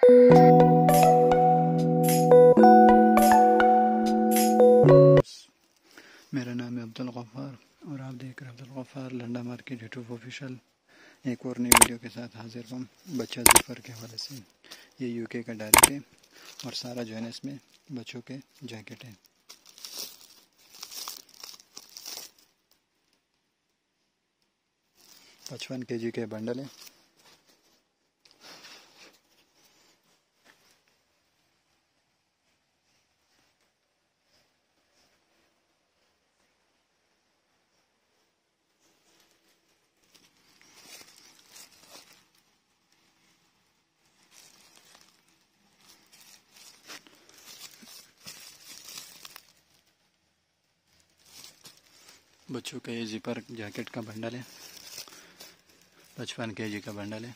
मेरा नाम है अब्दुल गफ़ार और आप देख रहे हैं Abdul Gaffar Landa market YouTube official. एक और नई वीडियो के साथ हाजिर हूँ बच्चा ज़फ़र के हवाले से। ये यूके का डायरेक्ट है और सारा जो है ना इसमें बच्चों के जैकेट हैं। 55 kg के बंडल है। बच्चों का ये जिपर जैकेट का बंडल है। 55 kg का बंडल है।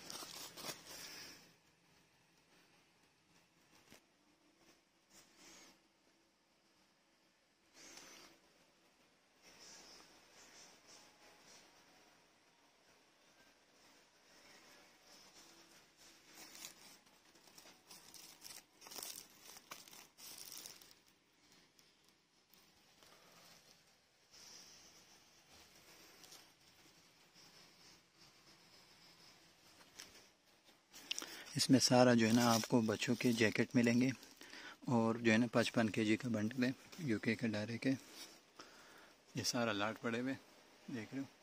इसमें सारा जो है ना आपको बच्चों के जैकेट मिलेंगे और जो है ना 55 kg का बंडल है यूके के डायरेक्ट है। ये सारा लाट पड़े हुए देख रहे हो।